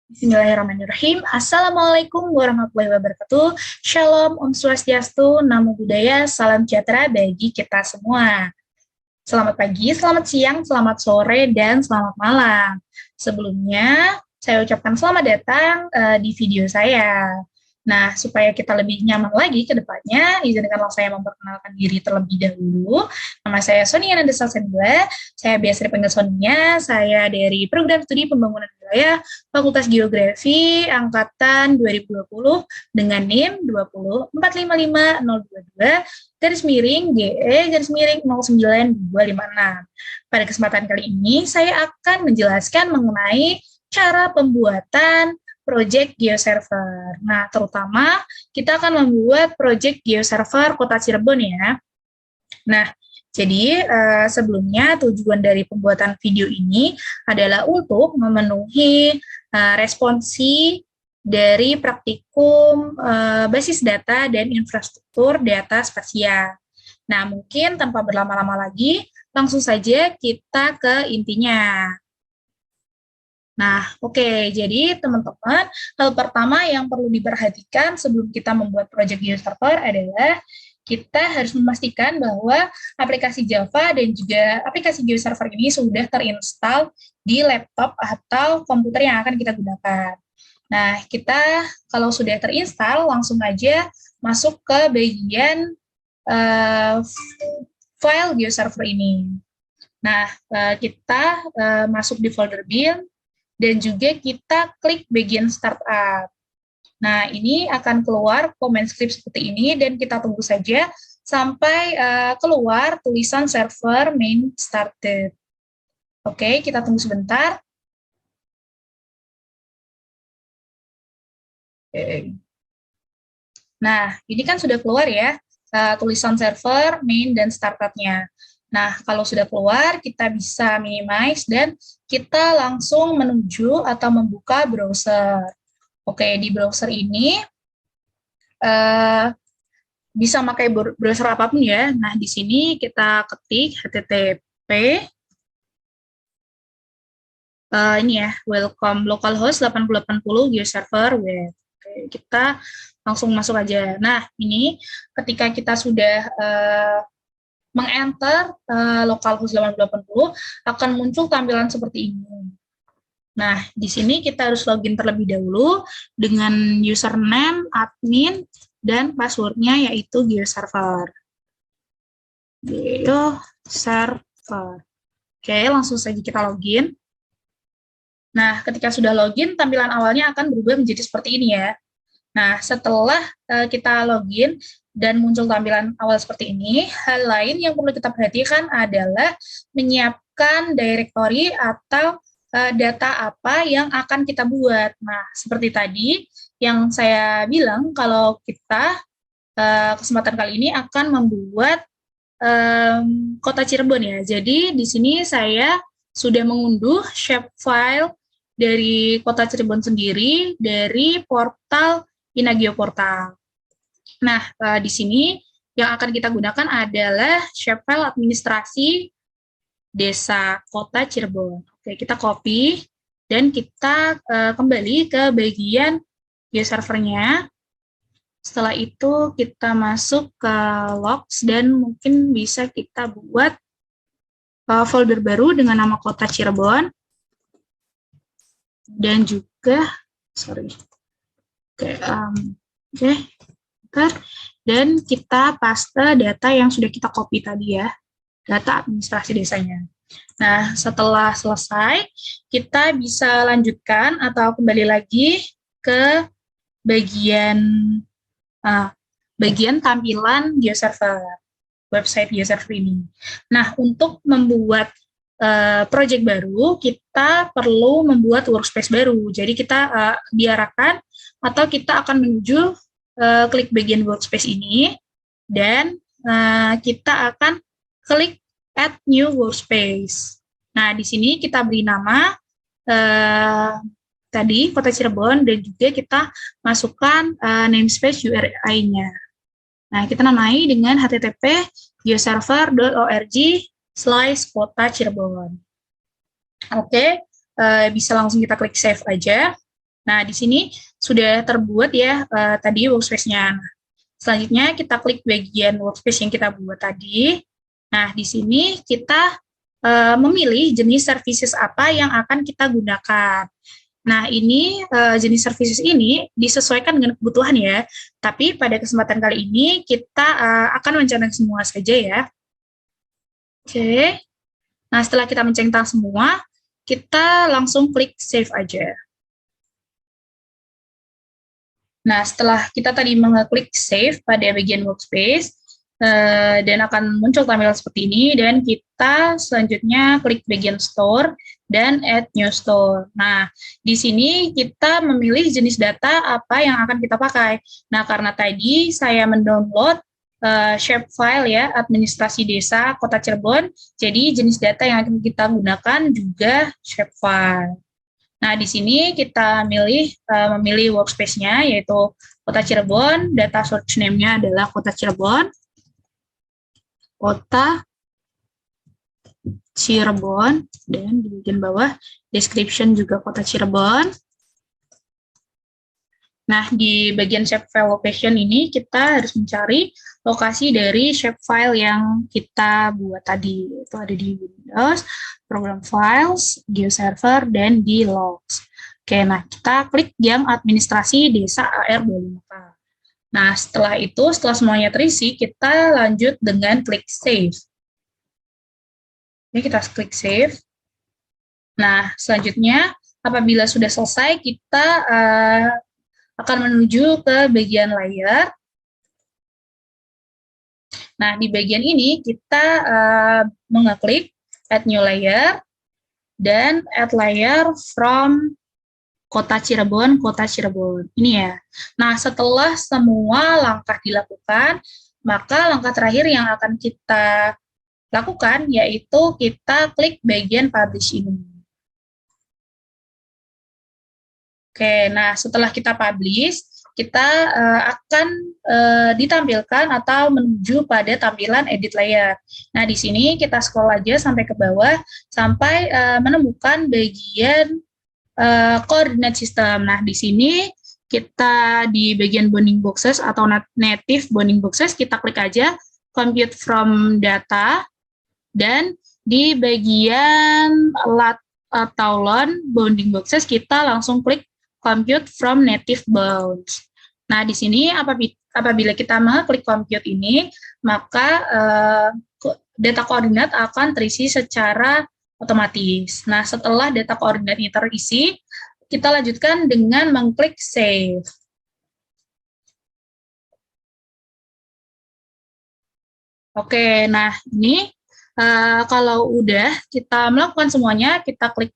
Bismillahirrahmanirrahim. Assalamualaikum warahmatullahi wabarakatuh. Shalom, Om Swastiastu, Namo Buddhaya, salam sejahtera bagi kita semua. Selamat pagi, selamat siang, selamat sore, dan selamat malam. Sebelumnya, saya ucapkan selamat datang di video saya. Nah, supaya kita lebih nyaman lagi ke depannya, izinkanlah saya memperkenalkan diri terlebih dahulu. Nama saya Sonia Nandesa Sendula, saya biasa dipanggil Sonia, saya dari Program Studi Pembangunan Wilayah Fakultas Geografi Angkatan 2020 dengan NIM 20455.022 garis miring GE garis miring 09256. Pada kesempatan kali ini, saya akan menjelaskan mengenai cara pembuatan project GeoServer. Nah, terutama kita akan membuat project GeoServer Kota Cirebon ya. Nah, jadi sebelumnya tujuan dari pembuatan video ini adalah untuk memenuhi responsi dari praktikum basis data dan infrastruktur data spasial. Nah, mungkin tanpa berlama-lama lagi, langsung saja kita ke intinya. Nah, oke, jadi teman-teman, hal pertama yang perlu diperhatikan sebelum kita membuat project GeoServer adalah kita harus memastikan bahwa aplikasi Java dan juga aplikasi GeoServer ini sudah terinstall di laptop atau komputer yang akan kita gunakan. Nah, kita kalau sudah terinstall, langsung aja masuk ke bagian file GeoServer ini. Nah, kita masuk di folder bin, dan juga kita klik bagian startup. Nah, ini akan keluar comment script seperti ini, dan kita tunggu saja sampai keluar tulisan server main started. Oke, kita tunggu sebentar. Nah, ini kan sudah keluar ya, tulisan server, main, dan startup-nya. Nah, kalau sudah keluar, kita bisa minimize dan kita langsung menuju atau membuka browser. Oke, di browser ini bisa pakai browser apapun ya. Nah, di sini kita ketik http ini ya, welcome localhost 8080 GeoServer web. Oke, kita langsung masuk aja. Nah, ini ketika kita sudah meng-enter localhost 8080 akan muncul tampilan seperti ini. Nah, di sini kita harus login terlebih dahulu dengan username, admin, dan passwordnya yaitu GeoServer. GeoServer. Oke, langsung saja kita login. Nah, ketika sudah login, tampilan awalnya akan berubah menjadi seperti ini ya. Nah, setelah kita login dan muncul tampilan awal seperti ini, hal lain yang perlu kita perhatikan adalah menyiapkan directory atau data apa yang akan kita buat. Nah, seperti tadi yang saya bilang, kalau kita kesempatan kali ini akan membuat Kota Cirebon ya. Jadi di sini saya sudah mengunduh shapefile dari Kota Cirebon sendiri dari portal Inageoportal. Nah, di sini yang akan kita gunakan adalah shapefile administrasi desa Kota Cirebon. Oke, kita copy dan kita kembali ke bagian GeoServer-nya. Setelah itu kita masuk ke logs dan mungkin bisa kita buat folder baru dengan nama Kota Cirebon. Dan juga, dan kita paste data yang sudah kita copy tadi ya, data administrasi desanya. Nah, setelah selesai, kita bisa lanjutkan atau kembali lagi ke bagian tampilan GeoServer, website GeoServer ini. Nah, untuk membuat project baru, kita perlu membuat workspace baru. Jadi kita diarahkan atau kita akan menuju klik bagian workspace ini, dan kita akan klik add new workspace. Nah, di sini kita beri nama tadi Kota Cirebon, dan juga kita masukkan namespace URI-nya. Nah, kita namai dengan http geoserver.org/Kota Cirebon. Oke, bisa langsung kita klik save aja. Nah, di sini sudah terbuat ya tadi workspace-nya. Selanjutnya kita klik bagian workspace yang kita buat tadi. Nah, di sini kita memilih jenis services apa yang akan kita gunakan. Nah, ini jenis services ini disesuaikan dengan kebutuhan ya. Tapi pada kesempatan kali ini kita akan mencentang semua saja ya. Oke. Nah, setelah kita mencentang semua, kita langsung klik save aja. Nah, setelah kita tadi mengeklik save pada bagian workspace, dan akan muncul tampilan seperti ini, dan kita selanjutnya klik bagian store dan add new store. Nah, di sini kita memilih jenis data apa yang akan kita pakai. Nah, karena tadi saya mendownload shapefile ya, administrasi desa Kota Cirebon, jadi jenis data yang akan kita gunakan juga shapefile. Nah, di sini kita memilih workspace-nya, yaitu Kota Cirebon, data search name-nya adalah Kota Cirebon, Kota Cirebon, dan di bagian bawah description juga Kota Cirebon. Nah, di bagian shapefile location ini kita harus mencari lokasi dari shapefile yang kita buat tadi. Itu ada di Windows, Program Files, GeoServer, dan di Logs. Oke, nah kita klik yang administrasi desa AR25K. Nah, setelah itu, setelah semuanya terisi, kita lanjut dengan klik save. Ini kita klik save. Nah, selanjutnya, apabila sudah selesai, kita akan menuju ke bagian layer. Nah, di bagian ini kita mengeklik add new layer dan add layer from Kota Cirebon, Kota Cirebon. Ini ya. Nah, setelah semua langkah dilakukan, maka langkah terakhir yang akan kita lakukan yaitu kita klik bagian publish ini. Oke, nah setelah kita publish, kita akan ditampilkan atau menuju pada tampilan edit layer. Nah, di sini kita scroll aja sampai ke bawah, sampai menemukan bagian koordinat sistem. Nah, di sini kita di bagian bounding boxes atau native bounding boxes, kita klik aja compute from data, dan di bagian lat atau lon bounding boxes, kita langsung klik compute from native bounds. Nah, di sini apabila kita mengklik compute ini, maka data koordinat akan terisi secara otomatis. Nah, setelah data koordinat ini terisi, kita lanjutkan dengan mengklik save. Oke, nah ini kalau udah kita melakukan semuanya, kita klik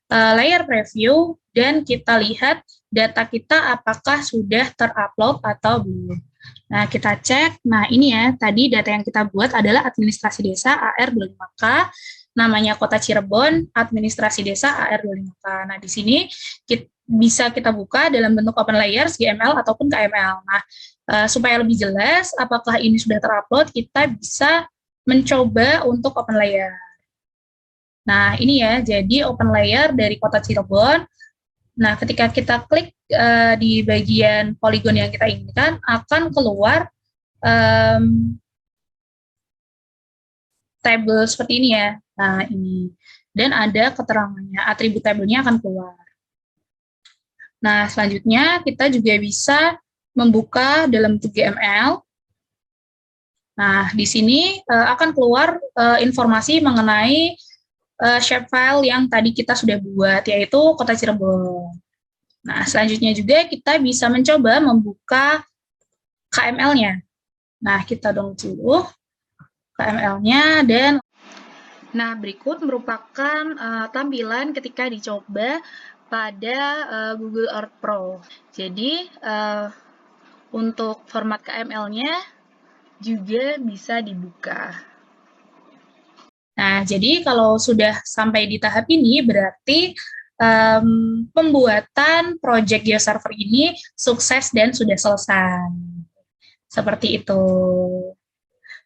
layer preview, dan kita lihat data kita apakah sudah terupload atau belum. Nah, kita cek. Nah, ini ya, tadi data yang kita buat adalah administrasi desa AR25K, namanya Kota Cirebon, administrasi desa AR25K. Nah, di sini bisa kita buka dalam bentuk open layers, GML, ataupun KML. Nah, supaya lebih jelas apakah ini sudah terupload, kita bisa mencoba untuk open layer. Nah, ini ya, jadi open layer dari Kota Cirebon. Nah, ketika kita klik di bagian poligon yang kita inginkan, akan keluar tabel seperti ini ya. Nah, ini. Dan ada keterangannya, atribut tabelnya akan keluar. Nah, selanjutnya kita juga bisa membuka dalam GML. Nah, di sini akan keluar informasi mengenai shapefile yang tadi kita sudah buat, yaitu Kota Cirebon. Nah, selanjutnya juga kita bisa mencoba membuka KML-nya. Nah, kita download dulu KML-nya, dan nah, berikut merupakan tampilan ketika dicoba pada Google Earth Pro. Jadi, untuk format KML-nya juga bisa dibuka. Nah, jadi kalau sudah sampai di tahap ini, berarti pembuatan project GeoServer ini sukses dan sudah selesai. Seperti itu.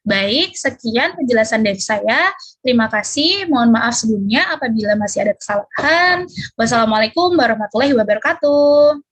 Baik, sekian penjelasan dari saya. Terima kasih. Mohon maaf sebelumnya apabila masih ada kesalahan. Wassalamualaikum warahmatullahi wabarakatuh.